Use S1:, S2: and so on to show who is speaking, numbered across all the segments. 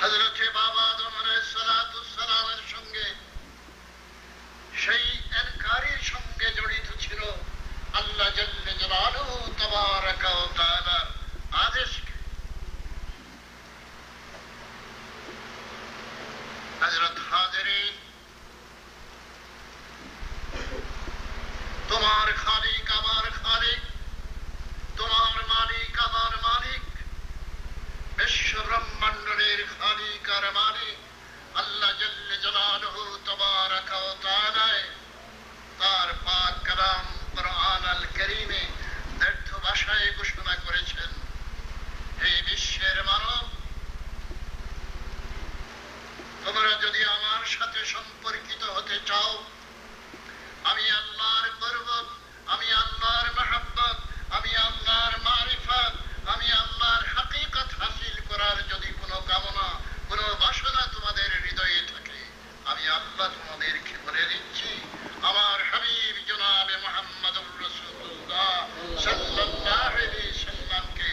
S1: হযরতে বাবা আদম আলাইহিস সালাতু সালামের সঙ্গে সেই এনকারের সঙ্গে জড়িত ছিল আল্লাহ জাল্লে জালালুহু তাবারাকা ওয়া তাআলা আদেশ। হযরত হাজেরিন, তোমার খালিক আমার খালিক, তোমার মালিক আমার মালিক, বিশ্ব ব্রহ্মাণ্ডের খালিক আর মালিক আল্লাহ জাল্লে জালালুহু তাবারাকা ওয়া তাআলা তার পাক কালাম কুরআন আল কারীমে ব্যর্থ ভাষায় ঘোষণা করেছেন, হে বিশ্বের মানব, তোমরা যদি আমার সাথে সম্পর্কিত হতে চাও, আমি আল্লাহর পর্বত, আমি আল্লাহর মাহাব্বত, আমি আল্লাহর মারিফাত, আমি আল্লাহর হাকিকত হাসিল করার যদি কোনো কামনা, কোনো বাসনা তোমাদের হৃদয়ে থাকে, আমি আল্লাহ তোমাদেরকে বলে দিচ্ছি, আমার হাবিব জনাবে মুহাম্মদুর রাসূলুল্লাহ সাল্লাল্লাহু আলাইহি সাল্লামকে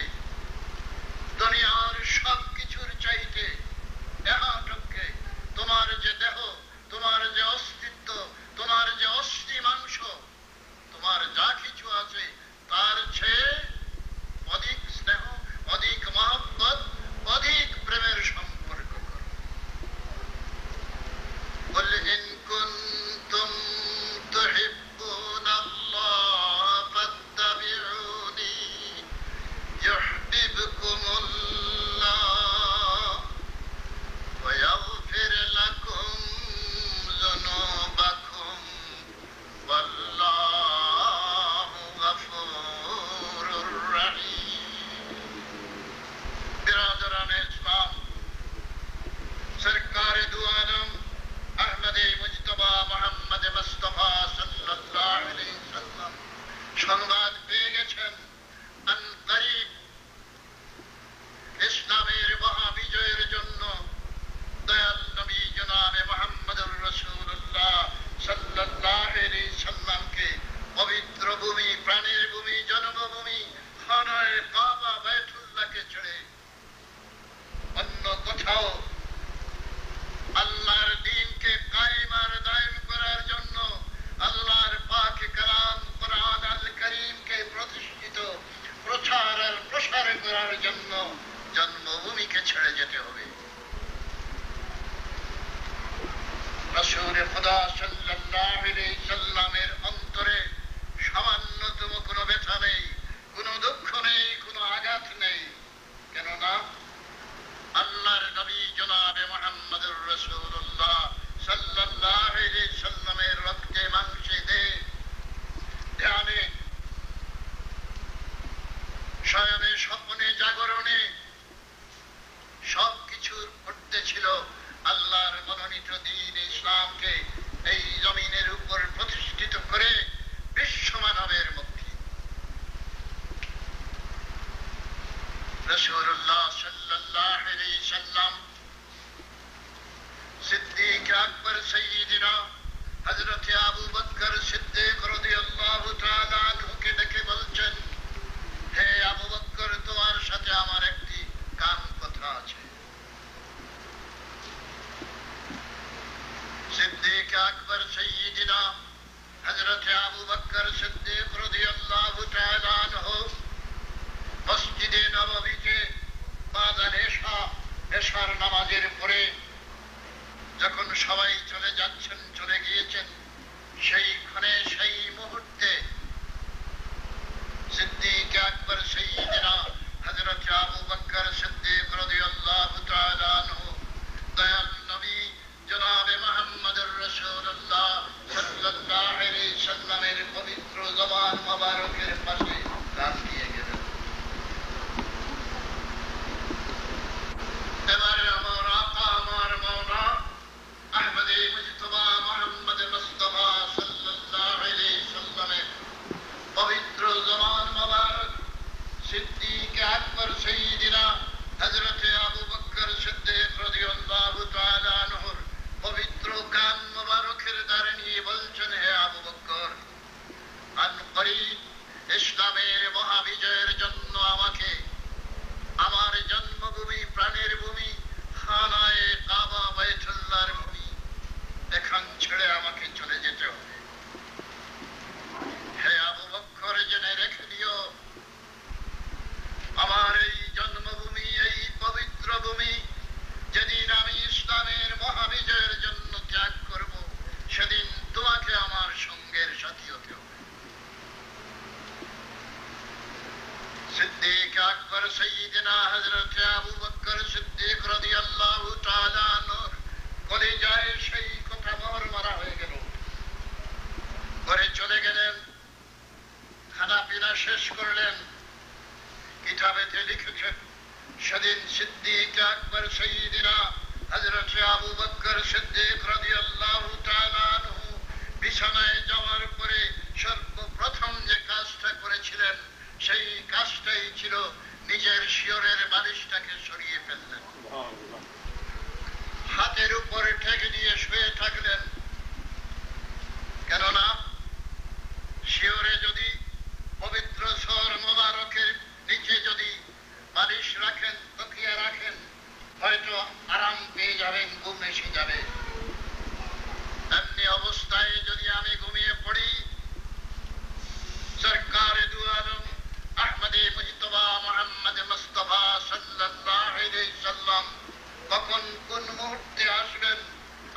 S1: দুনিয়ার সব কিছুর চাইতে দেহাটুককে, তোমার যে দেহ, তোমার যে অস্তিত্ব, তোমার যে অস্থি মাংস, তোমার যা কিছু আছে তার চেয়ে অধিক স্নেহ, অধিক মহব্বত, অধিক প্রেমের সম্পর্ক করো। قل إن كنتم تحبون الله فاتبعوني يحببكم الله ويغفر لكم ذنوبكم والله غفور رحيم। برادران اسلام، سرکار دو عالم احمد মুজতবা মুহাম্মদ মুস্তাফা সাল্লাল্লাহু আলাইহি সাল্লাম সংবাদ পেয়ে গেছেন আনকারীব ইসলামের মহাবিজয়ের জন্য দয়াল নবী জনাবে মুহাম্মদুর রাসূলুল্লাহ সাল্লাল্লাহু আলাইহি সাল্লামকে পবিত্র ভূমি, প্রাণের ভূমি, জন্মভূমি খানায়ে কাবা বাইতুল্লাহকে ছেড়ে অন্য কোথাও আল্লাহর দ্বীনকে কায়েম আর দায়েম করার জন্য, আল্লাহর পাক কালাম কুরআন আল কারীমকে প্রতিষ্ঠিত, প্রচার আর প্রসার করার জন্য জন্মভূমিকে ছেড়ে যেতে হবে। রাসূল খুদা সাল্লাল্লাহু আলাইহি সাল্লামের অন্তরে সামান্যতম কোনো ব্যথা নেই, কোনো দুঃখ নেই, কোনো আঘাত নেই। কেননা আল্লাহর নবী জনাবে মুহাম্মদুর রাসূলুল্লাহ সাল্লাল্লাহু আলাইহি সাল্লামের রক্তে মাংসে ধ্যানে, শয়নে, স্বপ্নে, জাগরণে সব কিছুর ঊর্ধ্বে ছিল আল্লাহর মনোনীত দ্বীন ইসলামকে এই জমিনের উপর প্রতিষ্ঠিত করে বিশ্ব মানবের মুক্তি। রাসূলুল্লাহ সাল্লাল্লাহু আলাইহি সাল্লাম সিদ্দিক আকবর সাইয়্যিদিনা হযরত আবু বকর সিদ্দিক রাদিয়াল্লাহু তাআলা আনহুকে ডেকে বলছেন, হে আবু বকর, তোমার সাথে আমার একটি কাম কথা আছে। সিদ্দিক আকবর সাইয়্যিদিনা হযরত আবু বকর সিদ্দিক রাদিয়াল্লাহু তাআলা আনহু মসজিদে নববীতে বাদান এশার নামাজের পরে যখন সবাই চলে যাচ্ছেন, চলে গিয়েছেন, সেইখানে সেই মুহূর্তে সিদ্দিক আকবর সাইয়্যিদিনা হযরত আবু বকর সিদ্দিক রাদিয়াল্লাহু তাআলা আনহু দয়াল নবী জনাবে মুহাম্মদুর রাসূলুল্লাহ সাল্লাল্লাহু আলাইহি সাল্লামের পবিত্র জবান মোবারকের পাশে কান দিয়ে গেলেন। এবারে আমার আকা, আমার মাওলা আহমদে মুজতবা মুহাম্মদ মুস্তাফা সাল্লাল্লাহু আলাইহি সাল্লামের পবিত্র জবান মোবারক সিদ্দিক আকবর সাইয়্যিদিনা সাইয়েদেনা হযরত আবু বকর সিদ্দিক রাদিয়াল্লাহু তাআলা আনহুর কলিজায় সেই কথা মোহর মারা হয়ে গেল। ঘরে চলে গেলেন, খানা পিনা শেষ করলেন। কিতাবেতে লিখেছেন সেদিন সিদ্দিক আকবর সাইয়েদেনা হযরত আবু বকর সিদ্দিক রাদিয়াল্লাহু তাআলা আনহু বিছানায় যাওয়ার পরে সর্বপ্রথম যে কাজটা করেছিলেন সেই কাজটাই ছিল নিজের শিয়রের বালিশটাকে সরিয়ে ফেললেন, হাতের উপরে ঠেকে দিয়ে শুয়ে থাকলেন। কেননা শিয়রে যদি পবিত্র সর মোবারকের নিচে যদি বালিশ রাখেন, তকিয়া রাখেন, হয়তো আরাম পেয়ে যাবেন, ঘুম এসে যাবে। এমনি অবস্থায় যদি আমি ঘুমিয়ে পড়ি, সরকারে দু আলম আহমদে মুজতবা মুহাম্মদ মুস্তাফা সাল্লাল্লাহু আলাইহি সাল্লাম কখন কোন মুহূর্তে আসবেন,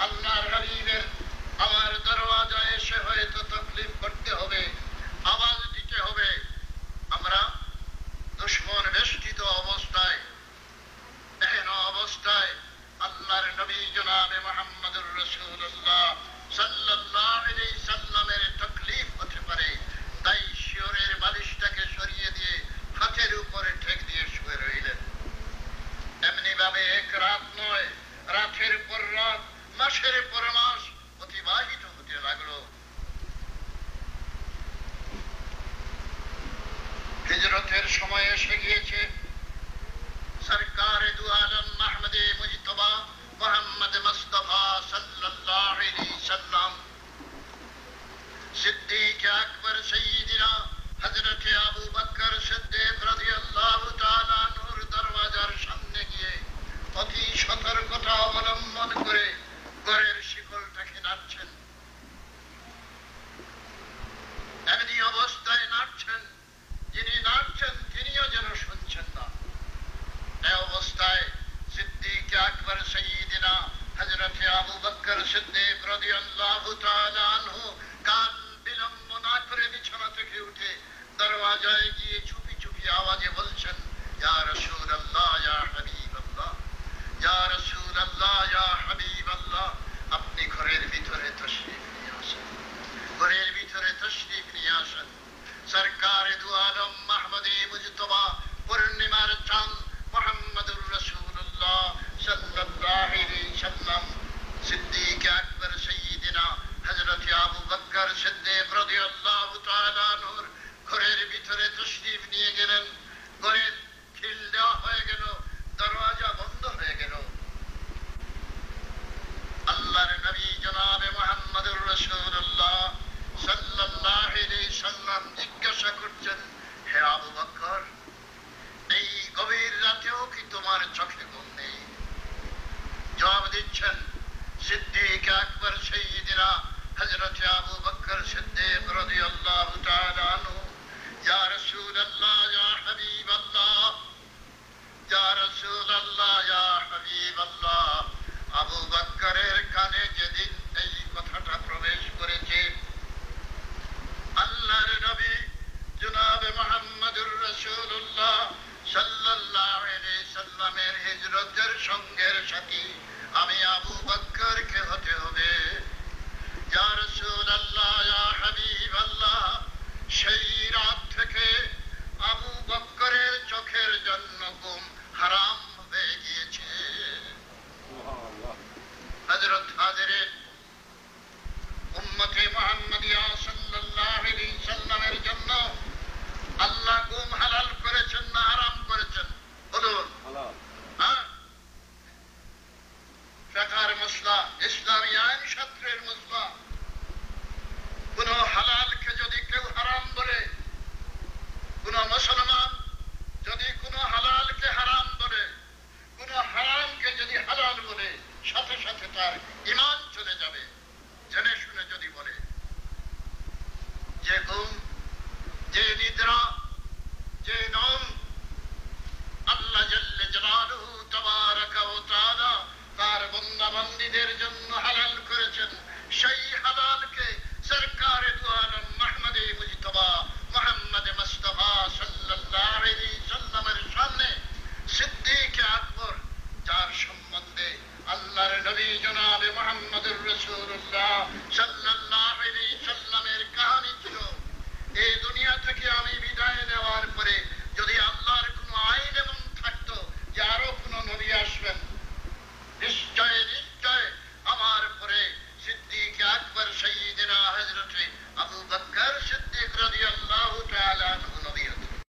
S1: আল্লাহর হাবিবের আমার দরওয়াজায় এসে হয়তো তকলিফ করতে হবে, আওয়াজ দিতে হবে। আমরা দুশমন বেষ্টিত অবস্থায়, এহেন অবস্থায় আল্লাহর নবী জনাবে মুহাম্মদুর রাসূলুল্লাহ সাল্লাল্লাহু আলাইহি সাল্লামের তকলিফ হতে পারে, তাই শিয়রের বালিশটাকে সরিয়ে দিয়ে হাতের উপরে ঠেক দিয়ে শুয়ে রইলেন। এমনি ভাবে এক রাত নয়, রাতের পর রাত, মাসের পর মাস অতিবাহিত হতে লাগলো। হিজরতের সময় এসে গিয়েছে। সরকারে দু আলম আহমদে মুজতবা মুহাম্মদ মুস্তাফা সাল্লাল্লাহু আলাইহি সাল্লাম সিদ্দিক আকবর সাইয়েদেনা হযরত আবু বকর সিদ্দিক রাদিয়াল্লাহু তাআলা আনহুর দরওয়াজার সামনে গিয়ে অতি সতর্কতা অবলম্বন করে ঘরের শিকলটাকে নাড়ছেন। এমনি অবস্থায় নাড়ছেন, যিনি নাড়ছেন তিনিও যেন শুনছেন না। এই অবস্থায় সিদ্দিক আকবর সাইয়েদেনা হযরত আবু বকর সিদ্দিক রাদিয়াল্লাহু তাআলা আনহু কান বিলম্ব না করে বিছানা থেকে উঠে দরওয়াজায় গিয়ে চুপি চুপি আওয়াজে বলছেন, ইয়া রাসূলুল্লাহ, ইয়া হাবিবাল্লাহ, ইয়া রাসূলুল্লাহ, ইয়া হাবিবাল্লাহ, আপনি ঘরের ভিতরে তশরিফ নিয়ে আসেন, ঘরের ভিতরে তশরিফ নিয়ে আসেন। সরকারে দু আলম আহমদে মুজতবা পূর্ণিমার চাঁদ মুহাম্মদুর রাসূলুল্লাহ সাল্লাল্লাহু আলাইহি সাল্লাম সিদ্দিক আকবর সাইয়েদেনা হযরত আবু বকর সিদ্দিক রাদিয়াল্লাহু তাআলা আনহুর ঘরের ভিতরে তশরিফ নিয়ে গেলেন। ঘরের খিল দেওয়া হয়ে গেল, দরওয়াজা বন্ধ হয়ে গেল। আল্লাহর নবী জনাবে মুহাম্মদুর রাসূলুল্লাহ সাল্লাল্লাহু আলাইহি সাল্লাম জিজ্ঞাসা করছেন, হে আবু বকর, এই গভীর রাতেও কি তোমার চোখে ঘুম নেই? জবাব দিচ্ছেন সিদ্দিক আকবর সাইয়েদেনা হযরত আবু বকর সিদ্দিক রাদিয়াল্লাহু তাআলা আনহু, ইয়া রাসূলুল্লাহ, ইয়া হাবিবাল্লাহ, ইয়া রাসূলুল্লাহ, ইয়া হাবিবাল্লাহ। আবু বকরের কানে যেদিন এই কথাটা প্রবেশ করেছে, আল্লাহর নবী জনাবে মুহাম্মদুর রাসূলুল্লাহ সাল্লাল্লাহু আলাইহি সাল্লামের হিজরতের সঙ্গের সাথী আমি আবু